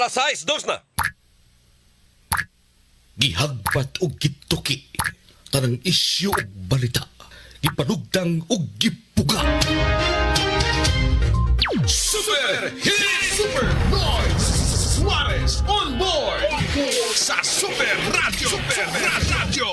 Tasais dos na. Gihagpat og gituki. Tanang isyu og balita. Gipanugtang og gipuga. Super Hit! Super Noise! Suarez on board! Sa Super Radio! Super Radio!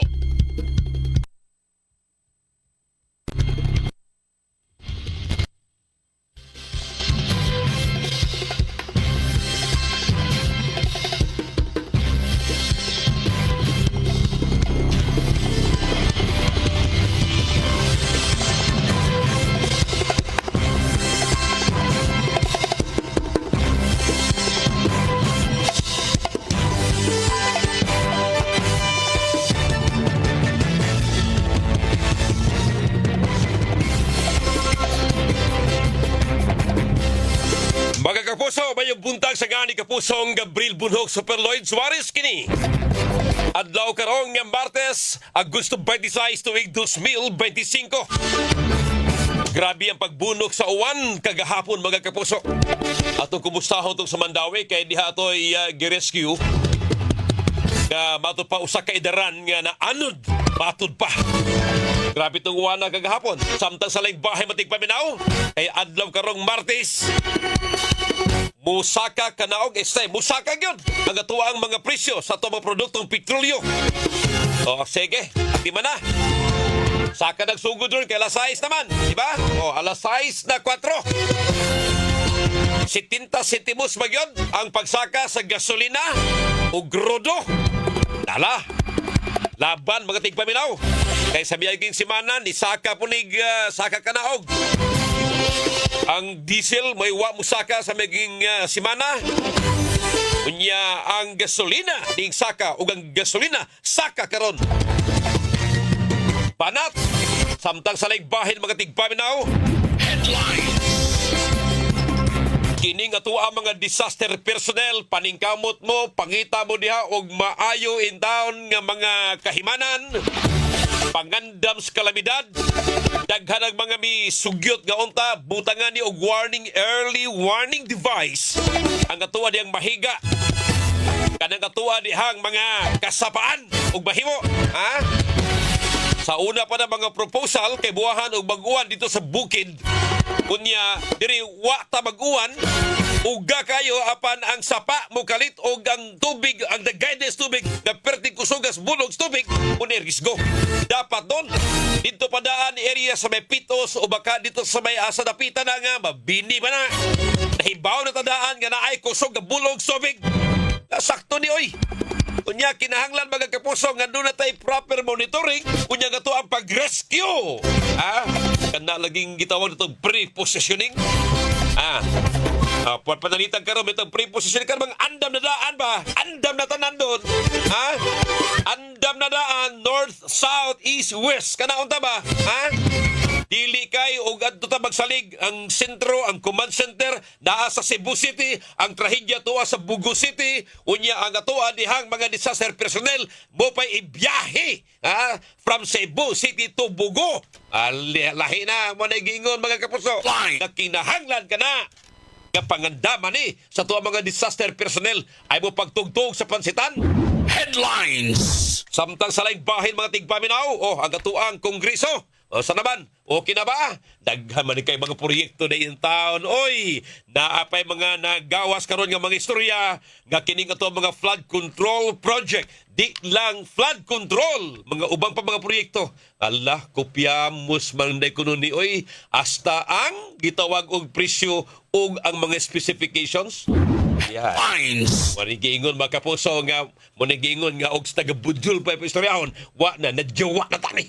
Mga kapuso, mayong buntag sa gani kapusong Gabriel Bunhog Super Lloyd Suarez kini. Adlaw karong nga Martes, Agosto 26 tuig 2025. Grabe ang pagbunok sa uwan kagahapon mga kapuso. Atong kumustahon tong sa Mandawi kay diha ato'y girescue. Matod pa usa ka idaran nga na anod, matod pa. Grabe itong uwan na kagahapon. Samtang sa laing bahay matigpaminaw, kay adlaw karong Martes. Musaka kanaog musaka gyud ang atuang mga presyo sa itong mga produktong petrolyo. O sige, di man na. Saka nagsugod ron kay alas 6 naman, di ba? O alas 6 na 4. 70 sentimos magyod ang pagsaka sa gasolina o grodo. Dala. Laban mga tigpaminaw. Kay sa biyaging simana ni saka punig saka kanaog. Ang diesel may wa musaka sa maging simana. Unya ang gasolina ding saka ug ang gasolina saka karon. Panat samtang sa laing bahin mga tigpaminaw. Headlines! Kining atua mga disaster personnel, paningkamot mo, pangita mo diha og maayo in town nga mga kahimanan, pangandam sa kalamidad, daghan ang mga misugyot nga unta, butangan ni og early warning device. Ang atua diyang mahiga, kanang atua dihang mga kasapaan og mahimo, ha? Sa una pa na mga proposal kay buhahan og mag-uwan dito sa bukid. Kunya, diri wa ta mag-uwan, uga kayo apan ang sapa mo kalit og ang tubig, ang guidance tubig na perting kusugas bulog tubig, uner gisgo. Dapat doon, dito padaan area sa may pitos o baka dito sa may asa dapitan na nga, mabini ba na? Nahibaw na tadaan nga na ay kusog na bulog tubig. Nasakto ni oy. Kunya kinahanglan mga kapuso nga doon na tayo proper monitoring kunya nga to ang pag-rescue. Kana laging gitawag nito pre-positioning. Panalitan karon itong pre-positioning karon mga andam na daan ba? Andam na tanan doon. Andam na daan north, south, east, west. Kana unta ba? Dili kay og adto ta magsalig ang sentro, ang command center naa sa Cebu City, ang trahedya tuwa sa Bugo City, unya ang atoa dihang mga disaster personnel mo pay ibiyahe from Cebu City to Bugo. Lahi na mo nagingon mga kapuso. Nakinahanglan ka na nga pangandaman ni sa tuwa mga disaster personnel ay mo pagtugtog sa pansitan. Headlines! Samtang sa laing bahin mga tigpaminaw, ang atuang kongreso. Sa naman, okay na ba? Daghan man kay mga proyekto na in town. Oy, naapay mga nagawas karon nga mga istorya nga kining ato mga flood control project. Di lang flood control, mga ubang pa mga proyekto. Allah, kopyamos man day kuno ni oy, hasta ang gitawag og presyo ug ang mga specifications. Yeah. Fines! Manigingon mga kapuso nga, manigingon nga og sa taga-budjul pa istoryahon, wa na, nadyawa na tani.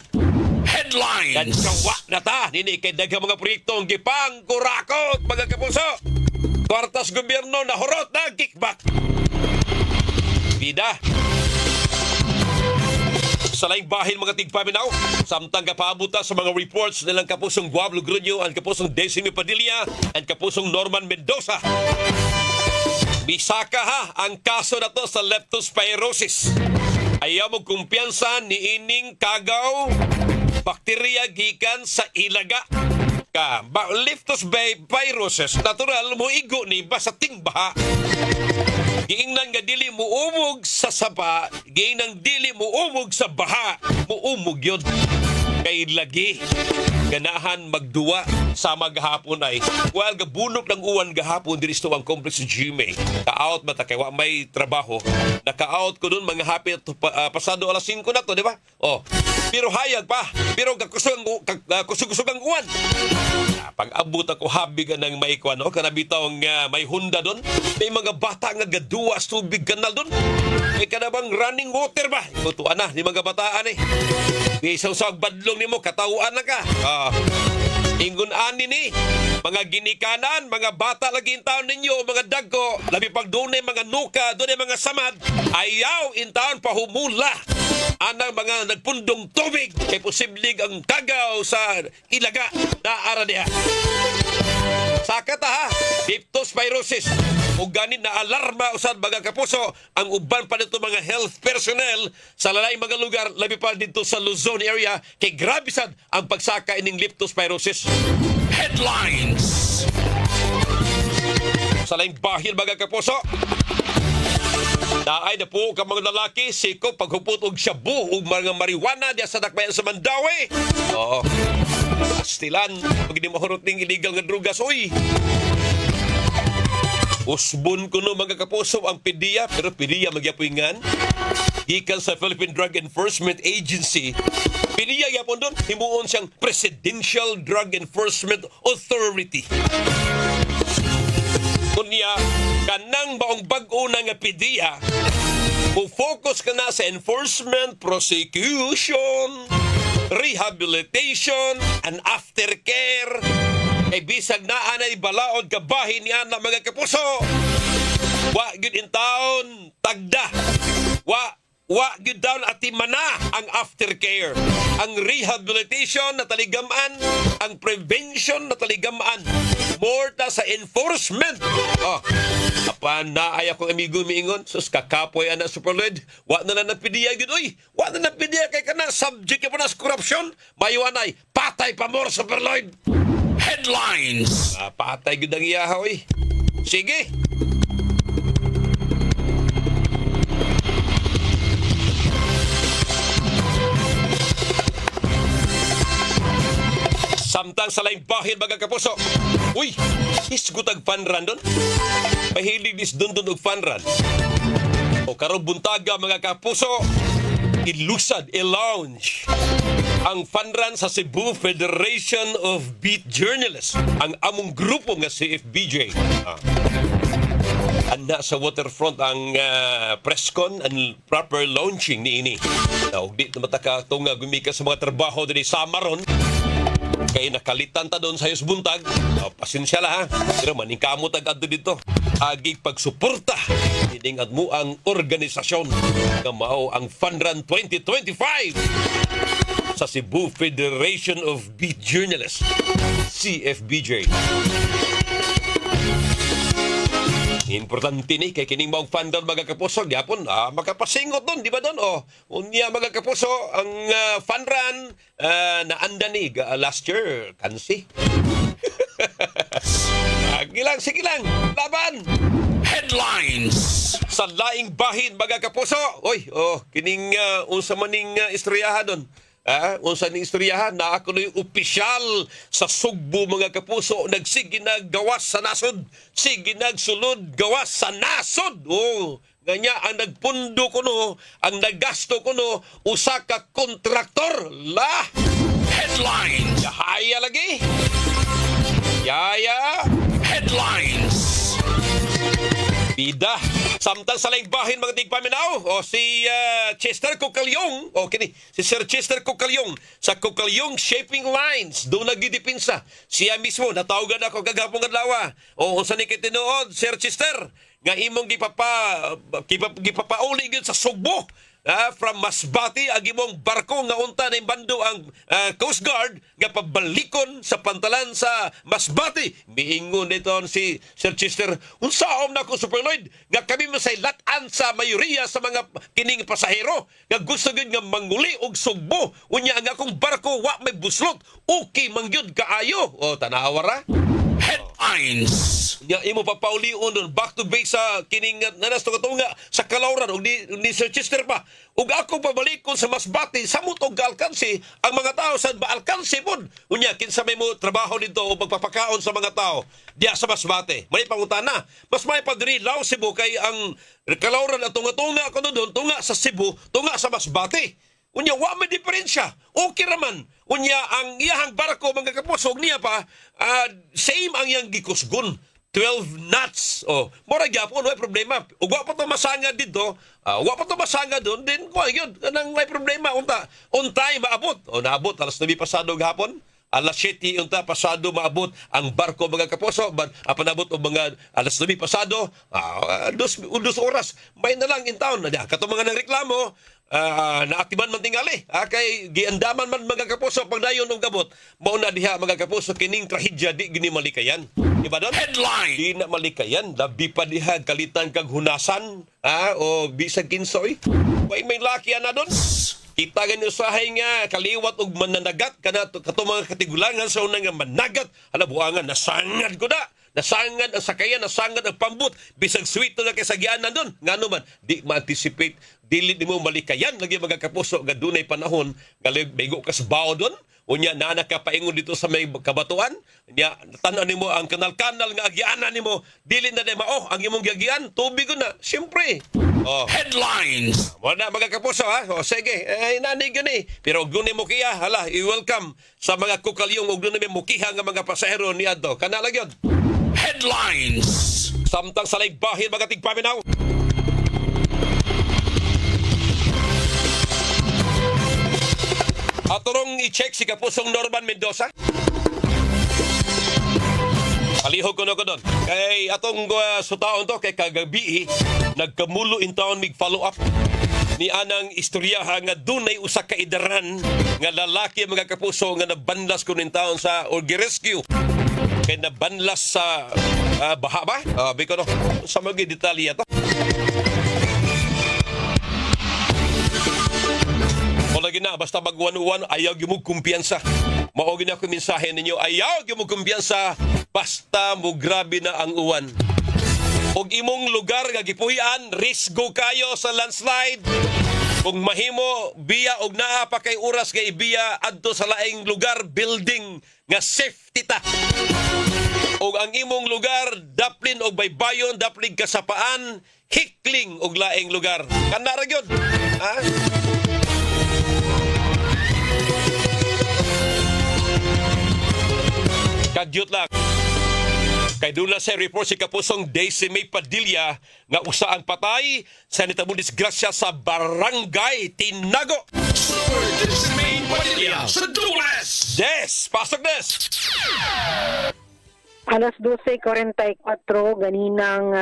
Headlines! Nadyawa na ta, nini kay daghang mga proyektong gipang kurakot, mga kapuso. Kwartas gobyerno na horot na kickback. Bida. Sa laing bahin mga tigpaminaw, samtang kapaabuta sa mga reports nilang kapusong Guab Logrunyo, ang kapusong Decimi Padilla, ang kapusong Norman Mendoza. Bisaka ang kaso na to sa leptospirosis. Ayaw mo kumpiyansa ni ining kagaw bakterya gikan sa ilaga. Leptospirosis natural mo igo ni ba sa tingbaha. Giingnan nga dili muumog sa sapa, giingnan dili muumog sa baha, muumog yun. Kay lagi ganahan magduwa sa maghapon ay while gabunok ng uwan gahapon diri sa ang complex sa GMA ka-out mata kay wa may trabaho naka-out ko dun mga hapit pasado alas 5 na to di ba pero hayag pa pero kusog ang uwan pag-abot ako habi ka ng may kwan kana bitaw nga may Honda dun may mga bata nga gaduwa sa tubig kanal dun may kanabang running water ba tutuan na di mga bataan isaw sa badlong nimo katawaan na ka. Ingon ani ni mga ginikanan, mga bata lagi in taon ninyo, mga dagko, labi pag doon mga nuka, doon mga samad, ayaw in taon pahumula anang mga nagpundong tubig kay posibleng ang tagaw sa ilaga na ara diha. Sakata ha, leptospirosis. O ganin na alarma usad mga kapuso ang uban pa nito mga health personnel sa lalayng mga lugar labi pa dito sa Luzon area kay grabe sad ang pagsaka ining leptospirosis. Headlines. Sa laing bahin mga kapuso naay na po ka mga lalaki siko paghupot og shabu ug mga marijuana diya sa dakbayan sa Mandawi. Oo. Pastilan pag di mahurot ning illegal nga drugas uy. Usbon ko no mga kapuso ang PDEA pero PDEA magyapuingan gikan sa Philippine Drug Enforcement Agency. PDEA yapon doon himuon siyang Presidential Drug Enforcement Authority. Kunya kanang baong bag-o na nga PDEA focus ka na sa enforcement, prosecution, rehabilitation, and aftercare. Kay bisag na anay balaod kabahin niya na mga kapuso. Wa gyud in taon tagda. Wa gyud down atimana ang aftercare. Ang rehabilitation na taligamaan, ang prevention na taligamaan. More ta sa enforcement. Apan na ay akong amigo miingon, sus kakapoy ana superlord. Wa na napidiya gyud oy. Wa na napidiya kay kana subject pa na sa corruption. Mayo anay patay pa more superlord. Headlines. Patay gyud ang iyaha oy. Sige. Samtang sa laing bahin mga kapuso. Uy, isgutag fanran doon. Mahilig dis doon og fanran. O karong buntaga mga kapuso, ilusad, i-launch ang fanran sa Cebu Federation of Beat Journalists. Ang among grupo nga CFBJ. Anda sa waterfront ang presscon and proper launching ni ini. Now, di na mataka itong gumika sa mga trabaho din sa Samaron. Kaya nakalitan ta doon sa buntag. Pasensya la ha. Pero maningkamot agad dito. Agig pagsuporta. Hiningat mo ang organisasyon. Kamao ang Funran 2025 sa Cebu Federation of Beat Journalists. CFBJ. Importante ni kay kining maong fundan mga kapuso gyapon makapasingot doon di ba doon unya mga kapuso ang fundran naanda ni last year kansi. Sige lang laban. Headlines. Sa laing bahin mga kapuso kining unsa maning istoryahan doon. Unsa ni istoryahan na ako na yung opisyal sa Sugbo mga kapuso nagsige naggawas sa nasod. Sige nagsulod gawas sa nasod. Ganya ang nagpundo ko no, ang naggasto ko no, usa ka kontraktor. Headlines. Yahaya lagi. Yaya. Headlines. Bida. Samtang sa laing bahin mga tigpaminaw si Chester Cocalyong si Sir Chester Cocalyong sa Cocalyong Shaping Lines doon nagdidipinsa siya mismo natawagan ako kagapong adlaw unsa ni kitinuod Sir Chester nga imong gipapauli gyud sa Sugbo from Masbati ang imong barko nga unta na bando ang Coast Guard nga pabalikon sa pantalan sa Masbati. Miingon nito si Sir Chester, unsaon na ko Superlord nga kami masaylat-an sa mayoriya sa mga kining pasahero nga gusto gyud nga manguli og Sugbo. Unya ang akong barko wa may buslot. Okay mangyud kaayo. Tanawa ra. Headlines. Nya imo papaulion doon back to base sa kining nanas tunga sa Kalauran ug ni Sir Chester pa. Ug ako pabalikon sa Masbate samot og alkansi ang mga tao sa alkansi pod. Unya kinsa may mo trabaho dito o magpapakaon sa mga tao diya sa Masbate. May pangutana. Mas may padri law Cebu kay ang Kalauran at tunga-tunga ko doon tunga sa Cebu, tunga sa Masbate. Unya wa may diferensya. Okay raman. Unya ang iyahang barko mga kapusog niya pa same ang iyang gikusgon. 12 knots. Oh, mora gyapon way problema. Ug wa pa to masanga dito, wa pa to masanga doon, din ko yun kanang may problema unta. On time maabot. O naabot alas 9 pasado gahapon. Alas 7 unta pasado maabot ang barko mga kapuso. Panabot og mga alas 9 pasado, 2 oras. May na lang in town. Kato mga nang reklamo, naaktiban man tingali. Kay giandaman man mga kapuso pagdayon og gabot. Mao na diha mga kapuso kining trahedya di gini malikayan. Diba doon? Headline. Di na malikayan. Labi pa diha kalitan kag hunasan. O bisag kinsoy. Way may lakyan na doon. Kita ganyan usahay nga kaliwat og mananagat kana kato mga katigulangan sa unang nga managat. Hala buangan nasangad ko na. Nasangad ang sakayan, nasangad ang pambut. Bisag sweet na kay sagyanan doon. Ngano man di ma-anticipate dili nimo malikayan lagi mga kapuso nga dunay panahon galig bigo ka sa bao doon. Unya na nakapaingon dito sa may kabatuan. Nya tan-an nimo ang kanal-kanal nga agianan nimo dili na mao ang imong giagian tubig na. Syempre. Oh. Headlines. Mo na mga kapuso ha. O sige, nanig yun eh. Pero og dunay mo kiya, hala, i-welcome sa mga kukalyong og dunay mo kiha nga mga pasahero ni adto. Kana lang yun. Headlines. Samtang sa bahin mga tigpaminaw. Aturong i-check si Kapusong Norman Mendoza. Palihog ko na ko doon. Kay atong sutaon to, kay kagabi, nagkamulo in taon mig follow up ni anang istoryaha nga dunay usa ka idaran nga lalaki mga kapuso nga nabanlas ko nin taon sa or rescue kay nabanlas sa baha ba? Biko no, sa mga detalye to. Lagi na, basta mag-1-1, ayaw yung mong kumpiyansa. Maogin ako mensahe ninyo, ayaw yung mong kumpiyansa, basta mo grabe na ang uwan. Og imong lugar nga gipuhian, risgo kayo sa landslide. Kung mahimo, biya og naa pa kay oras kay biya adto sa laing lugar, building nga safety ta. Og ang imong lugar, daplin og baybayon, daplin kasapaan, hikling og laing lugar. Kanara gyud. Ha? Kadyot lang. Kay dula sa report si Kapusong Daisy May Padilla nga usa ang patay sa nitabong disgrasya sa Barangay Tinago. Super Disney Padilla sa Dulas. Des! Pasok des! Alas 12:44 ganinang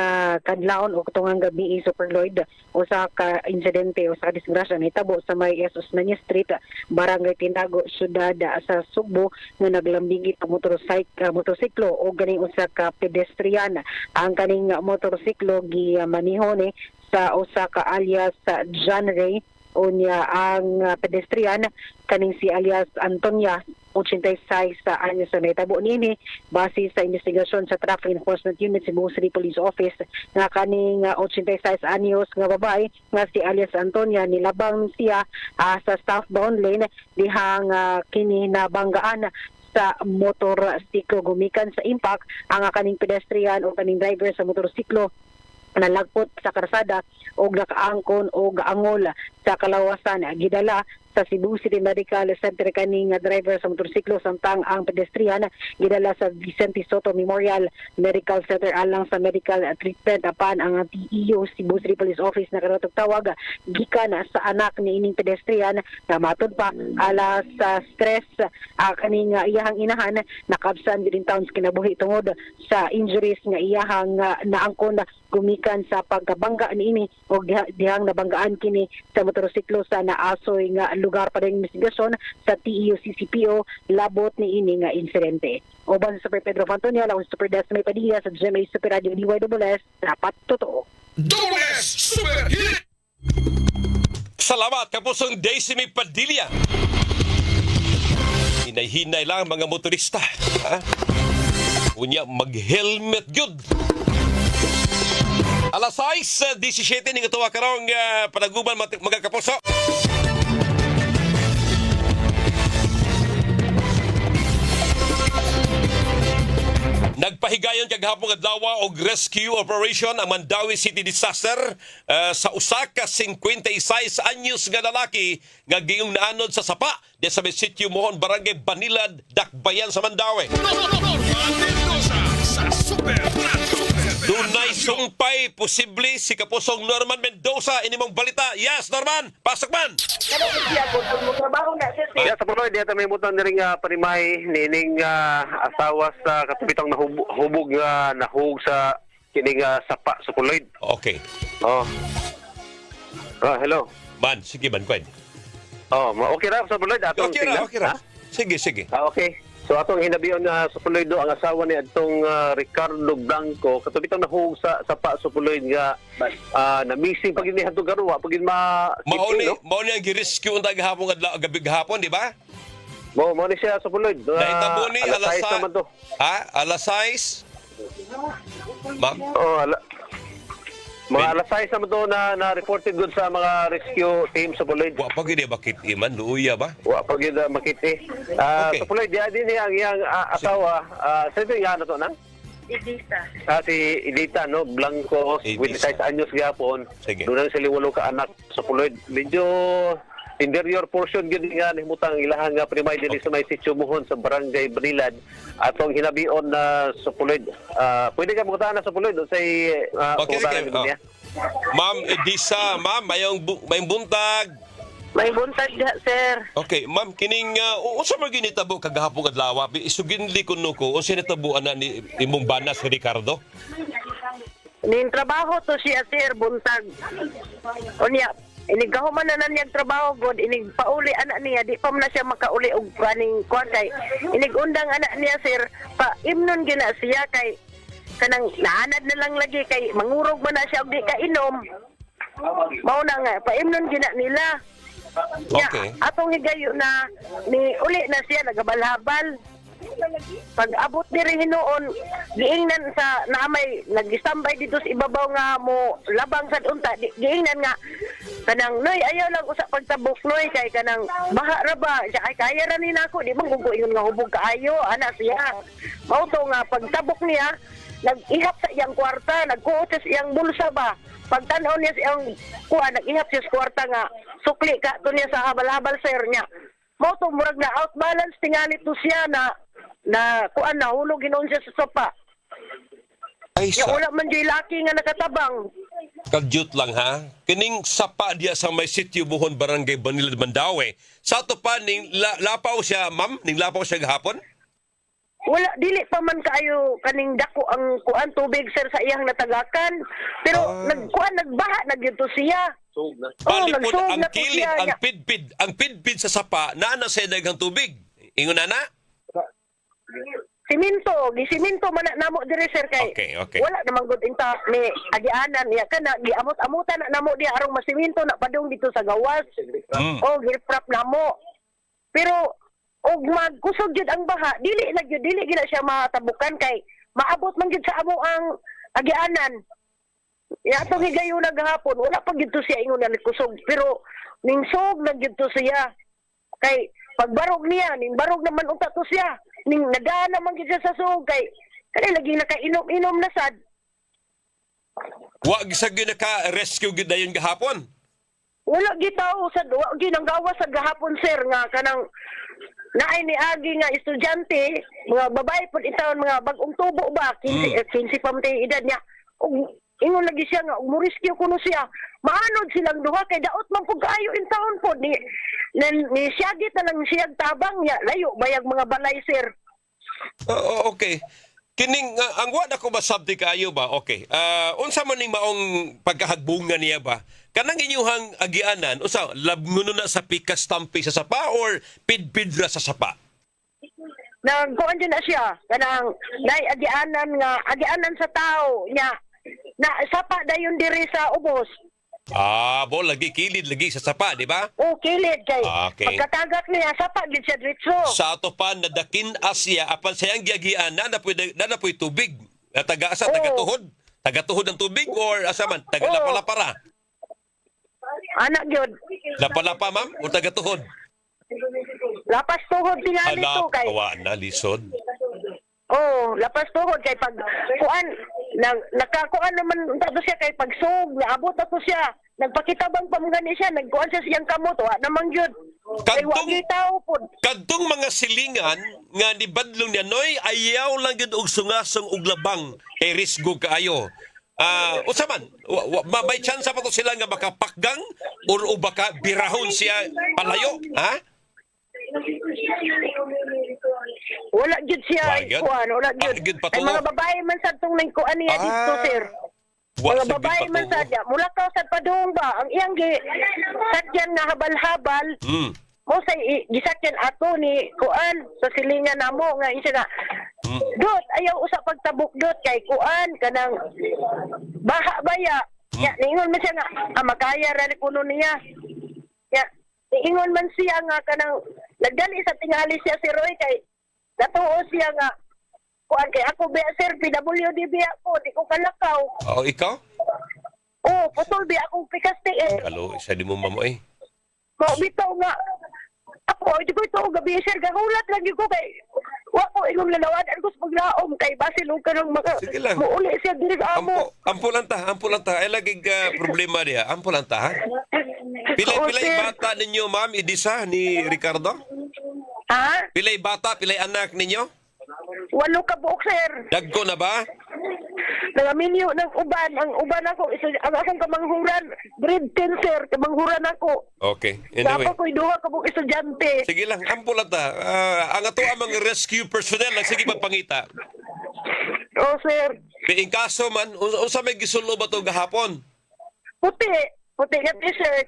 kadlawon o tungang gabi Super Lloyd usa ka insidente o sa disgrasya nahitabo sa may Jesus Nanya Street, Barangay Tinago, syudad sa Subo nga naglambigi ang motorsiklo o ganing usa ka pedestrian. Ang kaning motorsiklo gimanihon sa usa ka alias John Ray unya ang pedestrian kaning si alias Antonia 86 sa anyos na nahitabo nini base sa investigasyon sa Traffic Enforcement Unit Cebu City Police Office nga kaning 86 anyos nga babae nga si alias Antonia nilabang siya sa southbound lane dihang kini nabanggaan sa motorsiklo gumikan sa impact ang kaning pedestrian o kaning driver sa motorsiklo nalagpot sa karsada o nakaangkon o gaangol sa kalawasan gidala sa Cebu City Medical Center kaning driver sa motorsiklo samtang ang pedestrian gidala sa Vicente Soto Memorial Medical Center alang sa medical treatment apan ang TEO Cebu City Police Office nakaratog tawag gikan sa anak ni ining pedestrian na matud pa alas sa stress kaning iyahang inahan nakabsan din taon sa kinabuhi tungod sa injuries nga iyahang naangkon gumikan sa pagkabangga niini o dihang nabanggaan kini sa motorsiklo sa naasoy nga lugar pa rin investigasyon sa TEO CCPO labot ni ini nga insidente. Oban sa Super Pedro Fantonia, lawan sa Super Desmay Padilla sa GMA Super Radio DYWS, dapat totoo. Dulas Super Hit. Salamat, Kapusong Daisy May Padilla. Hinay-hinay lang mga motorista. Ha? Unya, mag-helmet gyud. Alas 6:17 ning tuwa karong panaguban mga kapuso. Nagpahigayon kagahapon adlaw og rescue operation ang Mandawi City disaster sa usa ka 56 anyos nga lalaki nga giyong naanod sa sapa di sa sitio Mohon Barangay Banilad, Dakbayan sa Mandawi. Norman Mendoza sa Super Radio. Dunay sumpay posible si Kapusong Norman Mendoza inimong balita. Yes, Norman, pasok man. Ya, sa punoy, diya may mutan na rin parimay nining asawa sa katubitang nahubog nahug sa kining sapa sa puloy. Okay. Oh. Hello. Man, sige man, kwed. Oh, okay ra sa puloy atong Okay ra, tingnan? okay ra. Ha? Sige, sige. Okay. So atong hinabion nga sa puloy do ang asawa ni adtong Ricardo Blanco katubitang nahug sa sapa sa puloy nga na missing pag ini hadto garwa pag Mauni ang gi-rescue unta gahapon gabi gahapon, di ba? Mo ni siya sa puloy. Nahitabo ni alas 6 naman to. Alas 6? Ma'am? Oh, mga alas 6 naman to na reported good sa mga rescue team sa puloy. Wa pa gid bakit iman luya ba? Wa pag yun makiti. Okay. Sa puloy, diya din ang iyang asawa. Sa ito yung ano to na? Idita. Si Edita, no? Blanco, 26 anyos gapon. Sige. Doon ang siliwalo ka anak sa puloy. Medyo interior portion yun nga nahimutang ilahang primay din sa may sitio Mohon sa Barangay Banilad. Atong hinabion na sa puloy. Pwede ka mga na sa puloy doon sa Okay, sige. Ma'am Edisa, ma'am, mayong buntag. May buntag, sir. Okay, ma'am, kining unsa man ginitabo kagahapon adlaw? Isuginli kuno ko unsa nitabo ana ni imong bana si Ricardo? Ning trabaho to siya, sir, buntag. Unya, inigahuman na niyang trabaho god, inig pauli anak niya, di pa man na siya makauli og kaning kuan kay inigundang anak niya, sir, pa imnon gina siya kay kanang naanad na lang lagi kay mangurog man na siya og di ka inom. Mao na nga, pa imnon gina nila. Okay. Atong higayo na ni uli na siya nagabalhabal. Pag abot diri hinuon, giingnan sa naamay nagistambay dito sa ibabaw nga mo labang sa unta, giingnan nga kanang noy ayaw lang usa pagtabok noy kay kanang baha ra ba siya ay kaya ra ni nako di man gugo ingon nga hubog kaayo ana siya. Mao to nga pagtabok niya nag-ihap sa iyang kwarta, nagkuot sa iyang bulsa ba. Pagtanaw niya sa iyang kuha, nag-ihap siya sa kwarta nga sukli ka to niya sa habal-habal sir niya. Mao to murag na outbalance tingali to siya na kuan na hulog ginoon siya sa sopa. Ay Ya sa wala man jay laki nga nakatabang. kadyut lang ha. Kining sapa diya sa may sitio Mohon Barangay Banilad, Mandawi. Sa to pa ning lapaw siya, ma'am, ning lapaw siya gahapon? Wala dili pa man kaayo kaning dako ang kuan tubig sir sa iyang natagakan. Pero nagkuan nagbaha na gyud to siya. Palipod nagsug ang na to kilid, siya ang niya. pidpid sa sapa, naa sa daghang tubig. Ingon na? Gisiminto man na namo diri sir kay. Okay. Wala namang good inta ni agianan niya kana giamot-amutan na namo diya arong masiminto na padung dito sa gawas. O girprap namo. Pero og magkusog jud ang baha, dili gina siya matabukan kay maabot man jud sa amo ang agianan. Ya atong higayon na gahapon, wala pa gyud to siya ingon na kusog, pero ningsog na gyud to siya. Kay pagbarog niya, ning barog naman unta to siya. Ning nadaan naman gyud siya sa sug kay kani lagi nakainom-inom na sad. Wa sa naka-rescue gid dayon gahapon. Wala gitaw sa ginanggawa sa gahapon sir nga kanang naay ni agi nga estudyante, mga babae pud itawon mga bag-ong tubo ba 15 pa man tay edad niya. Ug ingon lagi siya nga murisky kuno siya. Maanod silang duha kay daot man pud kaayo in taon pod ni siyagit na lang siyag tabang niya layo bayag mga balay sir. Okay. Kining ang wa na ko masabti kayo ba? Okay. Unsa man ning maong pagkahagbungan niya ba? Kanang inyuhang agianan, usa labnguno na sa pikas tampi sa sapa or pidpidra sa sapa? Nagkuan din na siya kanang nay agianan sa tao niya na sapa dayon diri sa ubos. Bo lagi kilid lagi sa sapa, di ba? O kilid kay Okay. pagkatagak niya sapa gid siya diretso. Sa ato pa nadakin Asya apan sayang giagian na napoy tubig. Taga asa tagatuhod. Tagatuhod ng tubig or asa man taga lapalapara. Anak gyud. Lapalapa ma'am o tagatuhod. Lapas tuhod tingali to kay. Kawa na lisod. Oh, lapas tuhod kay pag kuan nakakuan naman to siya kay pagsug naabot ato siya. Nagpakitabang pamgani siya, nagkuan siya siyang kamot wa naman gyud. Kay wa Kadtong- gitaw pod. Kadtong mga silingan nga ni Badlong niya noy ayaw lang gid og sungasong og labang kay risgo kaayo. Unsa man may chance pa to sila nga makapakgang or baka birahon siya palayo, ha? Wala gyud siya Wala gyud? kuan, wala gyud. Gyud Ay patulo. mga babae man sad tong nagkuan niya dito sir. Wa Mga sa babae gid man patulo. sadya, mula ka sa padung ba, ang iyang sadyan nga habal-habal, Mm. mo sa gisakyan ato ni kuan sa silingan namo nga isa nga dot ayaw usa pagtabok dot kay kuan kanang baha baya ya niingon man siya nga makaya ra ni kuno niya ya niingon man siya nga kanang nagdali sa tingali siya si Roy kay natuo siya nga kuan kay ako ba sir PWD biya ko di ko kalakaw Ikaw? putol biya akong pikaste Hello, isa di mo mamoy. Mo bitaw nga. Ako, di ko ito gabi, sir. Gahulat lagi ko kay... Wa ko inong lalawadan ko sa paglaom kay basil og kanang mga... Sige lang. Muuli siya diri ka amo. Ampo lang ta. Ay lagi problema diha. Ampo lang ta, ha? Pilay Oo, pilay sir. bata ninyo, ma'am, Idisa ni Ricardo? Ha? Pilay bata, pilay anak ninyo? 8 ka buok, sir. Dagko na ba? Nangaminyo ng uban. Ang uban ako, ang akong kamanghuran. Grade 10, sir. Kamanghuran ako. Okay. Anyway. Dapat ko'y 2 ka buok estudyante. Sige lang, ampo lang ta. Ang ato ang mga rescue personnel lang sige magpangita. Oh, sir. In kaso man, unsa may gisulo ba to gahapon? Puti. Puti nga t-shirt.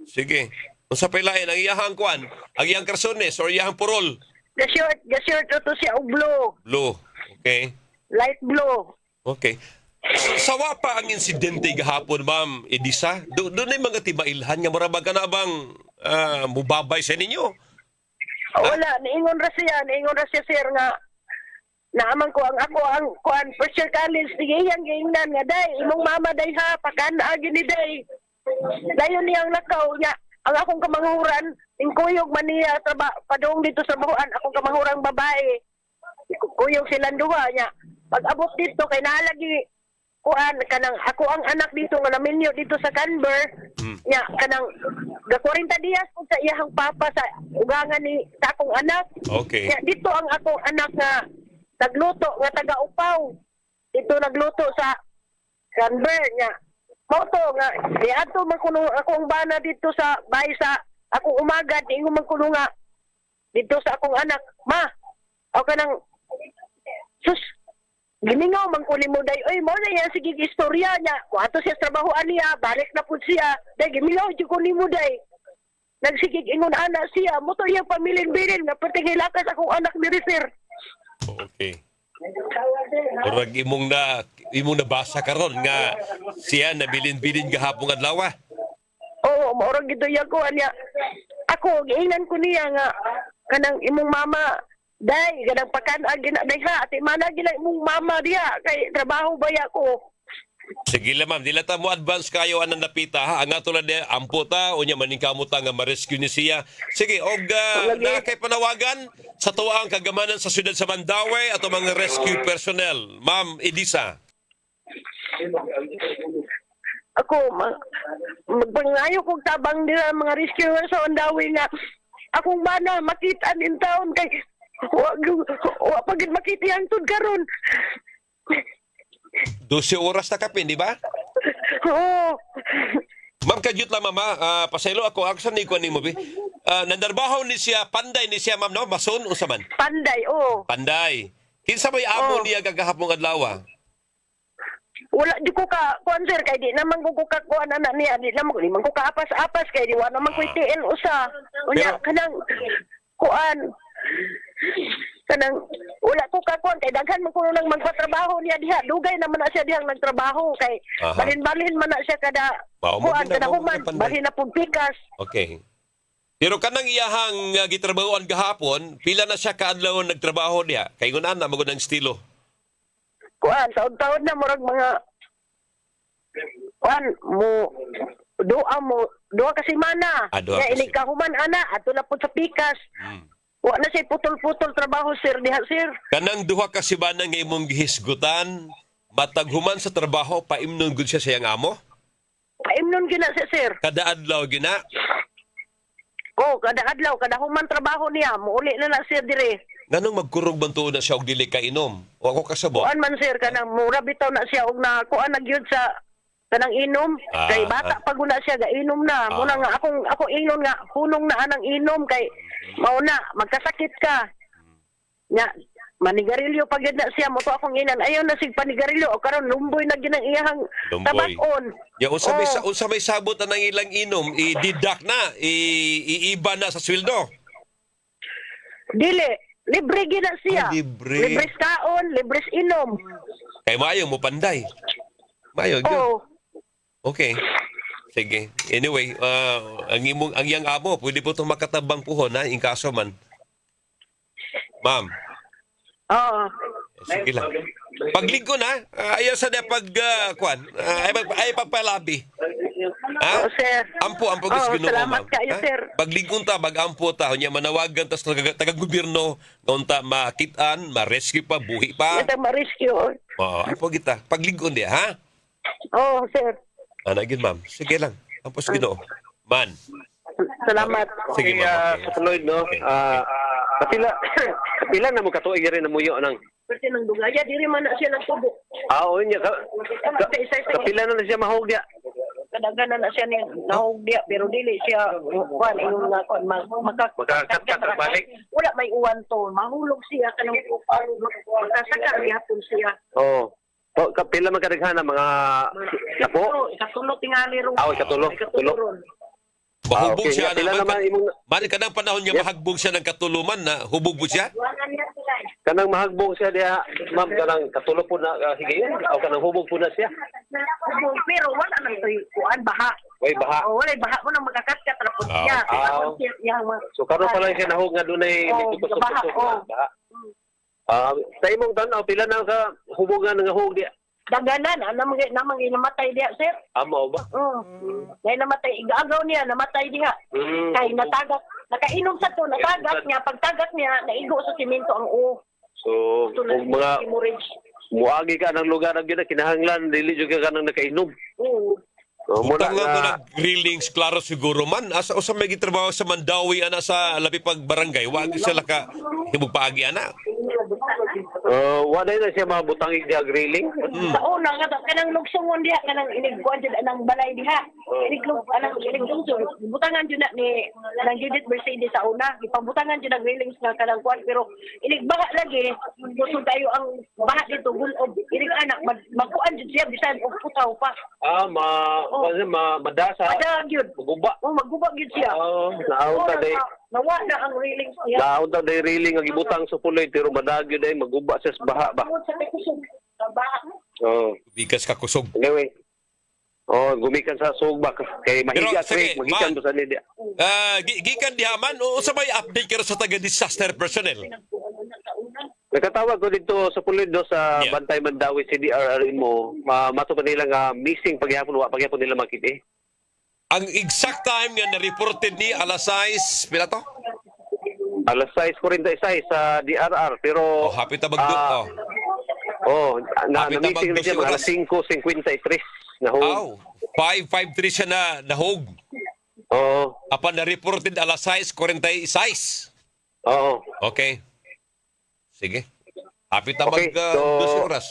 Sige. Unsa pa ilain ang iyahang kwan? Ang iyang karsones or iyahang purol? Ga-shirt to siya og blue. Blue. Okay. Light blue. Okay. Sawa pa ang insidente gahapon, ma'am Edisa. Doon ay mga timailhan nga marabag ka na bang mubabay sa ninyo? Wala, niingon ra siya sir nga naaman ko ang ako ang kuan first year college tigayang giingnan nga day imong mama day ha pakana gini day. Dayon niyang lakaw niya ang akong kamanghuran ingkuyog man niya padung dito sa buhuan akong kamanghuran babae. Kuyog silang duha niya. Pag abot dito kay nalagi kuan kanang ako ang anak dito nga naminyo dito sa Canber. Nya kanang ga 40 días ko sa iyang papa sa ugangan ni sa akong anak. Okay. Nya dito ang akong anak nga nagluto nga taga-upaw. Dito nagluto sa Canber nya. Mao to nga di ato man kuno akong bana dito sa bahay sa akong umaga ingon man kuno nga dito sa akong anak. Ma, o kanang sus gimingaw man ko nimo day oy mo na yan sige istorya niya wato siya sa trabahoan niya balik na pud siya day gimingaw jud ko nimo day nagsigig ingon ana siya mo to iyang pamilin-bilin nga patigilakas akong anak ni sir. Okay. Murag imong nabasa karon nga siya nabilin-bilin gahapon adlaw. Oo, maurag gito iya ko niya ako giingnan ko niya nga kanang imong mama day ganang pakan-ag gina day ha ati mana gina imong mama diha kay trabaho baya ko. Sige lang, ma'am. Dila ta mo advance kayo anang napita, ha? Ang ato lang di, ampo ta, o niya maningkamo ta nga ma-rescue ni siya. Sige, og na kay panawagan sa tuwaang kagamanan sa siyudad sa Mandaue at mga rescue personnel. Ma'am Edisa. Ako magpangayo kog tabang dira mga rescuer sa Mandaue nga akong bana makita nin taon kay wa pagid makita hangtod karon. 12 oras na kapin, di ba? Oo. Ma'am, kadyut lang, mama. Pasaylo ako. Aksan ni ko ni mo, bi? Nandarbaho ni siya, panday ni siya, ma'am, no? Mason, unsa man? Panday, oo. Panday. Kinsa may amo niya gagahapong adlaw? Wala di ko ka kuan sir kay di naman ko ka kuan anak niya di naman ko ka apas-apas kay di wa naman ko itiin usa. Unya Pero- kanang kuan kanang wala ko kakuan kay daghan man kuno nang magpatrabaho niya diha. Dugay naman na siya dihang nagtrabaho kay Aha. balhin-balhin man na siya kada Mao mo kuan gina, kada mao human gina, Panday. balhin na pud pikas. Okay. Pero kanang iyahang gitrabahoan gahapon, pila na siya kaadlaw nagtrabaho diha? Kay ngun ana magud ang estilo. Kuan taon-taon na murag mga kuan mo duha ka semana. Ah, duha Kaya ka ini kahuman ana ato na pud sa pikas. Wa na siya putol-putol trabaho sir diha sir. Kanang duha ka sibana nga imong gihisgutan, matag human sa trabaho paimnon gud siya sa iyang amo? Paimnon gina siya sir. Kada adlaw gina. Oh, kada adlaw kada human trabaho niya muuli na sir dire. Nganong magkurog man tuon na siya og dili ka inom? O ako kasabot. Kuan man sir kanang mura bitaw na siya og na kuan nagyud sa kanang inom kay bata pag una siya gainom na muna nga ako ingnon nga hunong na anang inom kay mauna magkasakit ka nya manigarilyo pag yun na siya mo to akong inan ayaw na sig panigarilyo o karon lumboy na ginang iyahang Lumboy. tabakon. Ya unsa may sabot ang ilang inom, i-deduct na, iiba na sa sweldo. Dili libre gina siya. Libre. Libres kaon, libres inom. Kay maayo mo panday. Maayo gyud. Oh, Okay. Sige. Anyway, ang iyang amo, pwede po itong makatabang puhon, ha? In kaso man. Ma'am. oo. Sige lang. Paglingko na, ayaw sa na kuan. Ay pagpalabi. Ha? Oo, sir. Ampo gusto Oo, Ginoo, salamat ma'am. kayo, Ha? sir. Paglingkon ta, bagampo ta, nya manawagan tas taga-gobyerno, unta makitaan, ma-rescue pa, buhi pa. Ito ma-rescue. Oo, ampo kita. Paglingkon dia, ha? Oo, sir. Ana gid, ma'am. Sige lang. Ampo sa Ginoo. Man. Salamat. Sige, Okay, ma'am. sa Puloy, no? Okay. Kapila na mo katuig rin na muyo nang. Kasi nang dugaya, diri man na siya nagtubo. Oo, niya. Kapila na siya mahog niya. Kadagana na siya ni nahugdiya pero dili siya kuan ingon nga kuan Makakatak balik. wala may uwan to mahulog siya kanang makasakar gihapon siya Oo. Oh, kapila man kadaghana mga napo. ikatulo tingali ro Ikatulo. Mahubog okay. siya. Pila naman imong Man, kanang panahon niya mahagbog siya ng katuluman na hubog po siya? kanang mahagbong siya diha, ma'am, kanang katulo po na higayon o kanang hubog po na siya. pero wala nang kuan baha Way baha. wala baha mo nang magkakatkat ra pud siya okay. Tapos yang So karon pa lang siya nahog nga dunay Oo, medyo baha, kusog-kusog oo. na baha. Sa imong tan-aw pila na ka hubogan nga hug diha? daganan namang namatay diha sir Amo ba? Dahil namatay, igagaw niya, namatay diha. Kay natagak, nakainom sa to, natagak niya, pagtagak niya, naigo sa simento ang uo. So Ito na kung mga hemorrhage. muagi ka ng lugar na gina kinahanglan dili jud ka kanang nakainom. Oo. Utang lang ko nag-grillings, klaro siguro man. Asa o sa may gitrabaho sa Mandawi, ana sa labi pag barangay, wag sila ka himog paagi, ana. Wala na siya mabutangig diha grilling. Sa una nga kanang lugsungon diha kanang inigkuan jud anang balay diha. Iniglug anang iniglungsong butangan jud na ni kanang Judith Mercedes sa una. Ipabutangan jud ang railings nga kanang kuan pero inigbaga lagi kusog tayo ang baha dito gulob. Inig anak magkuan jud siya bisan og putaw pa. Madasa. Ada jud. Maguba. Magubag jud siya. Naaw ta day. Nawa na ang railings niya. Naaw ta day railing nga gibutang sa puloy pero madagyo day maguba sa baha ba. Tungod sa may kusog. Sa baha. Bigas ka kusog. Anyway. Gumikan sa sugbak kay mahiga sige, trick magikan man. to sa nidia. Gikan dihaman, o sa may update ka sa taga-disaster personnel? Nakatawag ko dito sa pulido sa Yeah. Bantay Mandawi CDRRM mo, mato pa nila nga missing paghapon nila makita. Ang exact time nga na-reported ni alas 6, pila to? Alas 6:46 sa DRR pero Hapit na magdo. na-missing na siya mga alas 5:53 na home. Aw, 553 siya na nahog. Oo. Apan na-reported alas 6:46. Oo. Okay. Sige. Hapit na Okay, mag so- 12 oras.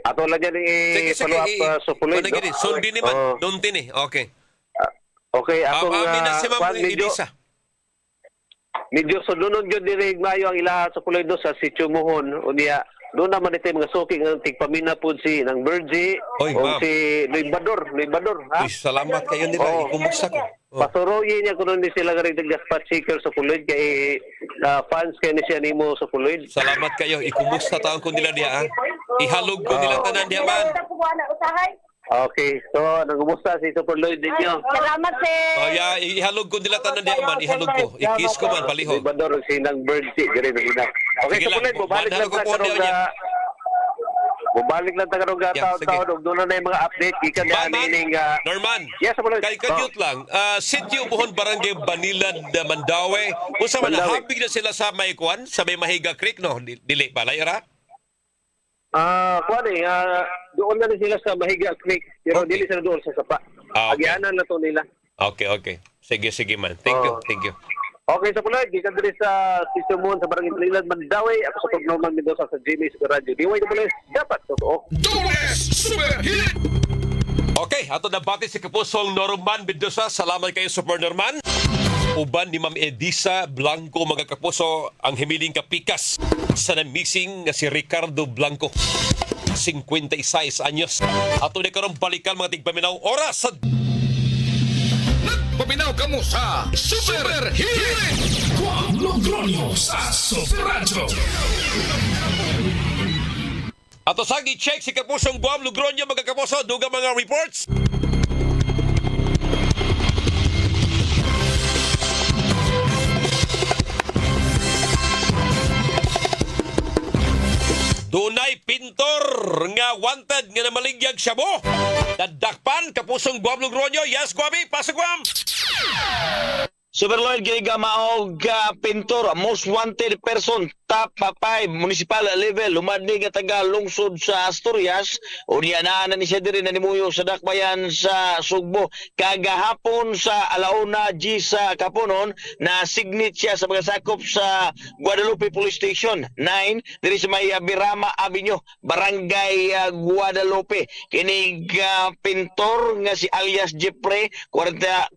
Ato lang yan i-follow up sa pulido. Sundi ni man, dunti ni. Okay. Okay, atong Amin na si Ma'am medyo Elisa. sudunod gyud diri mayo ang ilaha sa pulido sa Sitio Mohon unya doon naman ito yung mga suki ng tigpamina po si ng Virgie Oy, o ma'am. si Luis Bador, ha? Uy, salamat kayo nila. Oo. Ikumusta ko. Oh. Pasuroyin niya kung hindi sila garing nag-spot seeker sa Puloy kay fans kay ni siya nimo sa Puloy. Salamat kayo. Ikumusta taon ko nila diha. Ihalog ko nila tanan diha man. Okay, so nangumusta si Super Lloyd ninyo? Salamat, sir. Oh, yeah, ihalog ko nila tanan diha man. Ihalog ko. Ikis ko man palihog. Luis Bador si nang Virgie diri na ina. Okay, Sige Super lang. Lloyd, bubalik Manalo lang ko ta po karong niya. bubalik lang ta karong Yeah, taon-taon sige. og doon na yung mga update gikan Man, na man. meaning Norman. Yes, Super Lloyd. Kay kagyut lang. Sitio Buhon Barangay Banilad Mandawi. Unsa man Mandawi. habig na sila sa may kwan, sa may Mahiga Creek no? Dili pa layra. Kuan doon na rin sila sa Mahiga Creek, pero Okay. dili sila doon sa Sapa. Okay. Agyanan na to nila. Okay. Sige man. Thank you. Okay, sa Puloy, gikan diri sa Sitio Mon sa Barangay Banilad Mandawi, ako sa Norman Mendoza sa Jimmy Super Radio. Diway na Puloy, dapat totoo. Double S Super Hit! Okay, ato na bati si Kapusong Norman Mendoza. Salamat kayo, Super Norman. Uban ni Ma'am Edisa Blanco, mga kapuso, ang himiling kapikas sa na-missing nga si Ricardo Blanco. 56 anyos. Ato na karong balikan mga tigpaminaw oras sa Paminaw ka mo sa Super Hit! Juan Logronio sa Super Radio. ato sagi check si Kapusong Guam Lugronyo, mga kapuso, dugang mga reports. Dunay pintor nga wanted nga namaligyag siya mo. Dadakpan Kapusong Guam Lugronyo. Yes, Guami, pasok Guam. Super Lloyd, giniga maog pintor, most wanted person, top 5, municipal level, lumadi nga taga lungsod sa Asturias, unya na ni siya diri nanimuyo sa dakbayan sa Sugbo. Kagahapon sa alauna G sa Kaponon, na signit siya sa mga sakop sa Guadalupe Police Station 9, diri sa may Birama Avenue, Barangay Guadalupe. Kinig pintor nga si alias Jeffrey, 40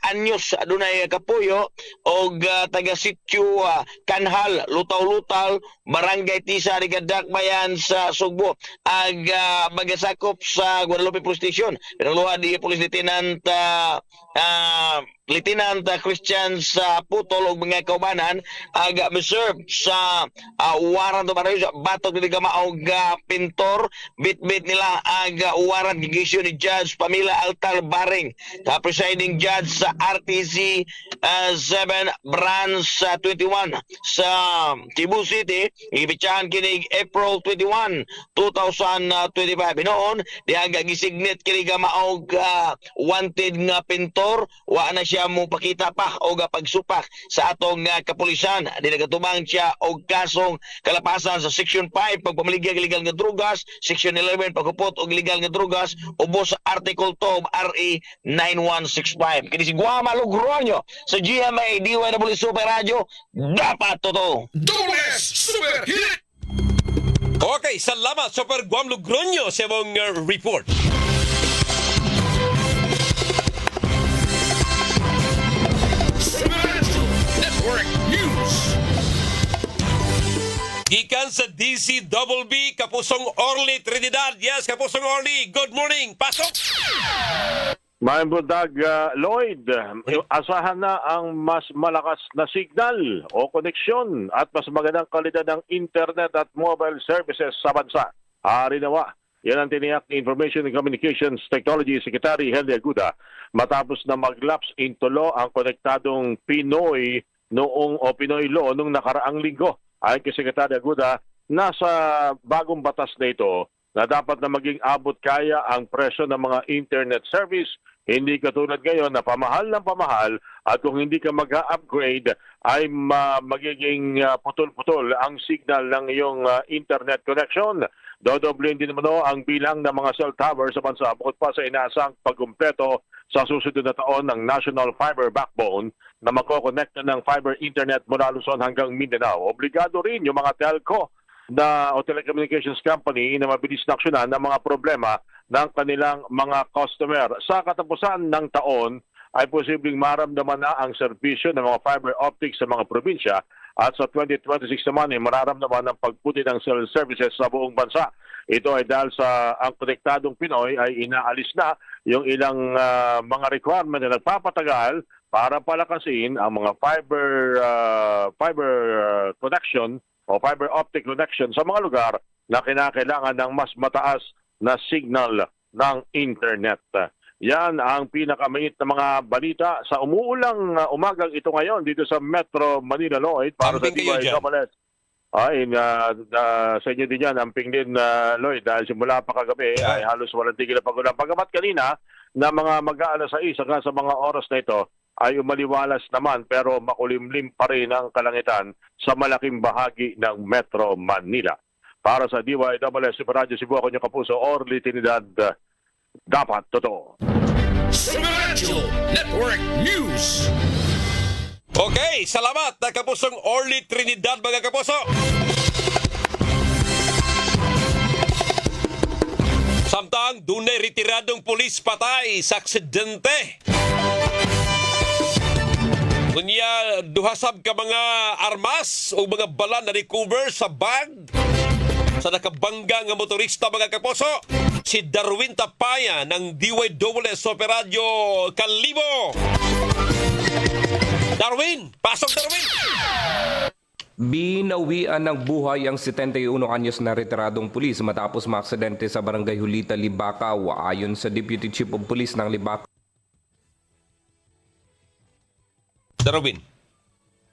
anyos, adunay kapuyo og taga sitio Kanhal, Lutaw-Lutal, Barangay Tisa, Dakbayan sa Sugbo. Ag magasakop sa Guadalupe Police Station. Pinangluha di Police Lieutenant Christian sa Putol og mga kaubanan aga reserve sa warrant of arrest batok dili ka maog pintor bit nila aga warrant gigisyo ni Judge Pamela Altar Baring, presiding judge sa RTC 7 branch 21 sa Cebu City. Ibitsahan kinig April 21, 2025. Noon diaga gisignet kini ka maog wanted nga pintor, wa na siya mo pakita pa o pagsupak sa atong kapulisan. Di nagatumang siya og kasong kalapasan sa Section 5 pagpamaligya illegal nga drugas, Section 11 pagkupot og illegal nga drugas, ubos sa Article 2 RA 9165. Kini si Guama Logronyo sa GMA DYW Super Radio, dapat totoo. Double S Super Hit! Okay, salamat Super Guam Lugronyo sa mong report. Super Radio Network News! Gikan sa DCWB, Kapusong Orly Trinidad. Yes, Kapusong Orly, good morning. Pasok! Maayong bundag, Lloyd. Asahan na ang mas malakas na signal o koneksyon at mas magandang kalidad ng internet at mobile services sa bansa. Ari nawa. Yan ang tiniyak ni Information and Communications Technology Secretary Henry Aguda matapos na mag-lapse into law ang konektadong Pinoy Pinoy Law noong nakaraang linggo. Ayon kay Secretary Aguda, nasa bagong batas na ito na dapat na maging abot kaya ang presyo ng mga internet service, hindi katulad ngayon na pamahal ng pamahal at kung hindi ka mag-upgrade ay magiging putol-putol ang signal ng iyong internet connection. Dodoblin din naman ang bilang ng mga cell towers sa bansa bukod pa sa inaasang pagkumpleto sa susunod na taon ng National Fiber Backbone na magkokonekta ng fiber internet mula Luzon hanggang Mindanao. Obligado rin yung mga telco o telecommunications company na mabilis na aksyonan ng mga problema ng kanilang mga customer. Sa katapusan ng taon ay posibleng maramdaman na ang serbisyo ng mga fiber optics sa mga probinsya at sa 2026 naman ay mararamdaman ang pagputi ng cell services sa buong bansa. Ito ay dahil sa ang konektadong Pinoy ay inaalis na yung ilang mga requirement na nagpapatagal para palakasin ang mga fiber connection o fiber optic connection sa mga lugar na kinakailangan ng mas mataas na signal ng internet. Yan ang pinakamait na mga balita sa umuulang umagang ito ngayon dito sa Metro Manila, Lloyd, para sa Amping kayo dyan. DYSS. Ay, sa inyo din yan, amping din, Lloyd, dahil simula pa kagabi ay halos walang tigil na pagulan. Pagamat kanina na mga mag-aalas 6 hanggang sa mga oras na ito ay umaliwalas naman pero makulimlim pa rin ang kalangitan sa malaking bahagi ng Metro Manila. Para sa DYSS Super Radio Cebu, ako nyo kapuso, Orly Trinidad, dapat totoo. Super Radio Network News. Okay, salamat na kapusong Orly Trinidad, mga kapuso. Samtang dunay retiradong pulis patay sa aksidente. Kunya, duhasab ka mga armas o mga bala na recover sa bag sa nakabangga nga motorista, mga kapuso. Si Darwin Tapaya ng DYSS Super Radio Kalibo. Darwin! Pasok, Darwin! Binawian ng buhay ang 71 anyos na retiradong pulis matapos maaksidente sa barangay Hulita, Libacao. Ayon sa Deputy Chief of Police ng Libacao, Darwin.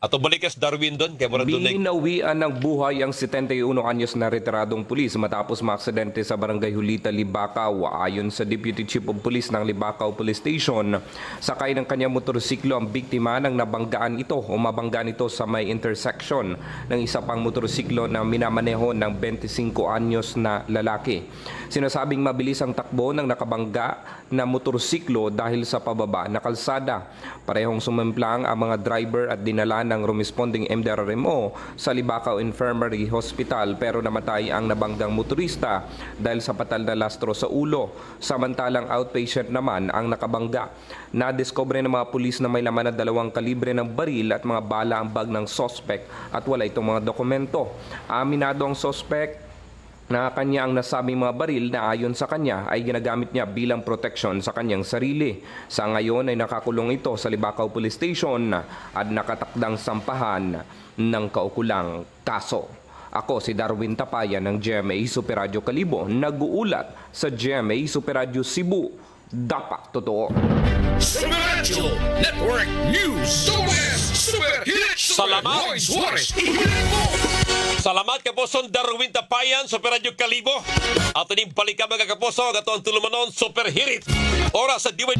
Ato balikas Darwin doon. Kaya mara doon binawian ng buhay ang 71 anyos na retiradong pulis matapos maaksidente sa barangay Hulita, Libacao. Ayon sa Deputy Chief of Police ng Libacao Police Station, sakay ng kanyang motorsiklo ang biktima nang nabanggaan ito o mabanggaan ito sa may intersection ng isa pang motorsiklo na minamaneho ng 25 anyos na lalaki. Sinasabing mabilis ang takbo ng nakabangga na motorsiklo dahil sa pababa na kalsada. Parehong sumemplang ang mga driver at dinala ng responding MDRMO sa Libacao Infirmary Hospital pero namatay ang nabanggang motorista dahil sa patal na lastro sa ulo. Samantalang outpatient naman ang nakabangga. Nadiskubre ng mga pulis na may laman na 2 kalibre ng baril at mga bala ang bag ng suspect at wala itong mga dokumento. Aminado ang suspect na kanya ang nasabing mga baril na ayon sa kanya ay ginagamit niya bilang proteksyon sa kanyang sarili. Sa ngayon ay nakakulong ito sa Libacao Police Station at nakatakdang sampahan ng kaukulang kaso. Ako si Darwin Tapaya ng GMA Super Radio Kalibo, nag-uulat sa GMA Super Radio Cebu. Dapat totoo. Super Radio Network News. Super Hit. Salamat. Roy Suarez. Ihirin mo. Salamat kapuson Darwin Tapayan, Super Radio Kalibo. At ining balikan mga kapuso, gato ang tulumanon, Super Hirit. Oras sa DY.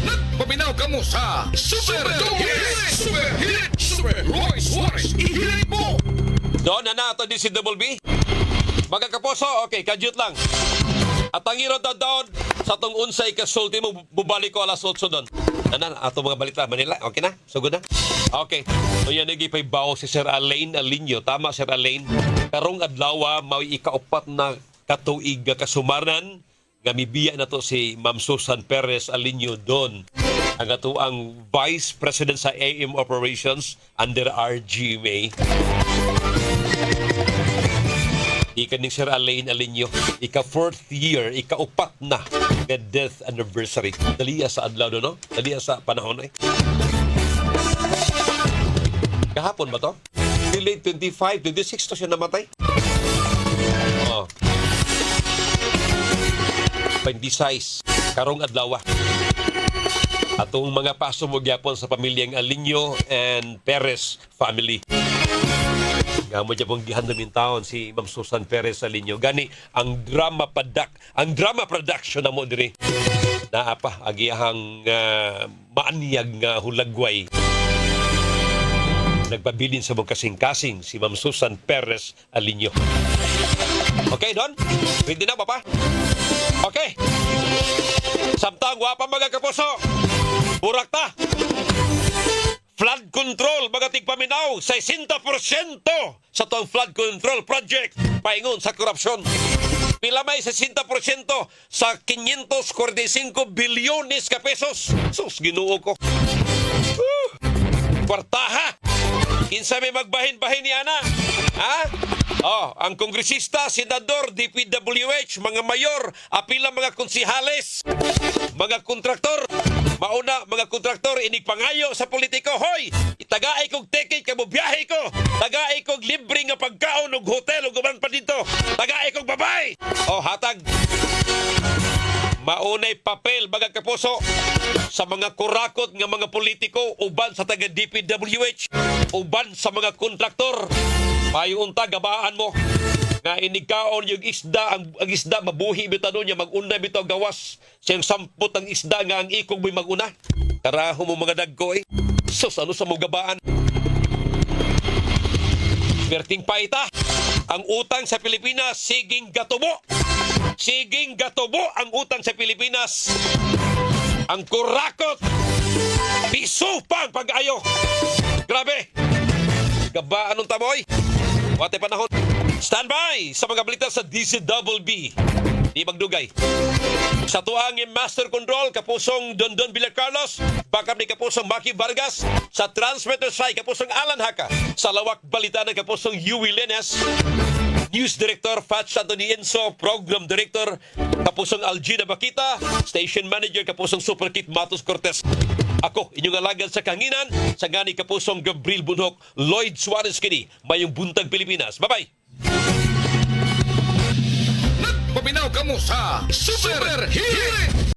Nagpaminaw ka mo sa Super Hit. Super Hit. Super Roy Suarez. Ihirin mo. Doon na ito di si Double B. Mga kapuso, okay, kadyut lang. At ang iro doon sa itong unsay kasulti mo, bubalik ko alas 8 doon. Ato mga balita, Manila, okay na? Sugod na? Okay. So yan nagipay bao si Sir Alain Alinyo. Tama, Sir Alain. Karong adlaw, may ikaupat na katuig kasumarnan. Gamibiya na to si Ma'am Susan Perez Alinyo doon. Ang ato ang Vice President sa AM Operations under RGMA. Ika ni Sir Alain Alinyo, ika 4th year, ikaupat na nga death anniversary. Daliya sa adlaw no? Daliya sa panahon eh. Kahapon ba to? Late 25, 26 to siya namatay. Oh. 26, karong adlaw. Atong mga paso mo gyapon sa pamilyang Alinyo and Perez family. Nga mo dyan pong gihandamin taon si Ma'am Susan Perez Alinyo. Gani, ang drama production na mo diri. Naapa, agiyahang maanyag nga hulagway. Nagpabilin sa mong kasing-kasing si Ma'am Susan Perez Alinyo. Okay, Don? Ready na, Papa? Okay. Samtang wapa mga kapuso. Burak ta. Flood control, mga tigpaminaw, 60% sa itong flood control project. Paingon sa korupsyon. Pila may 60% sa 545 bilyones ka pesos. Sus, ginuo ko. Kwartaha. Kinsa may magbahin-bahin ni ana? Ha? Oh, ang kongresista, senador, DPWH, mga mayor, apila mga konsihales, mga kontraktor. Mauna, mga kontraktor, inigpangayo sa politiko. Hoy, itagaay kog ticket, kamo biyahe ko. Tagaay kog libre nga pagkaon og hotel ug uban pa dito. Tagaay kog babay. Oh, hatag. Maunay papel, mga kapuso, sa mga kurakot nga mga politiko, uban sa taga DPWH, uban sa mga kontraktor. Mayunta, gabaan mo nga inikaon yung isda, ang isda mabuhi bitaw niya, mag-una bitaw gawas siyang sampot ang isda nga ang ikog may mag-una. Karaho mo mga dagko eh. Sus, ano sa mga gabaan? Berting paita, ang utang sa Pilipinas, siging gatubo. Siging gatubo ang utang sa Pilipinas. Ang kurakot, piso pang pag-ayo. Grabe. Gaba, anong tamoy? Wate panahon. Standby sa mga balita sa DCWB. Di magdugay. Sa tuang Master Control, kapusong Dondon Villacarlos, bakap ni kapusong Maki Vargas, sa Transmitter Side, kapusong Alan Haka, sa lawak balita ng kapusong Yui Lenes, News Director Fats Antonienso, Program Director kapusong Algina Bakita, Station Manager kapusong Superkit Matos Cortez. Ako, inyong alagad sa kanginan, sa ngani kapusong Gabriel Bunhok, Lloyd Suarez kini, mayong buntag Pilipinas. Bye-bye! Nagpaminaw kamo sa Super Hirit!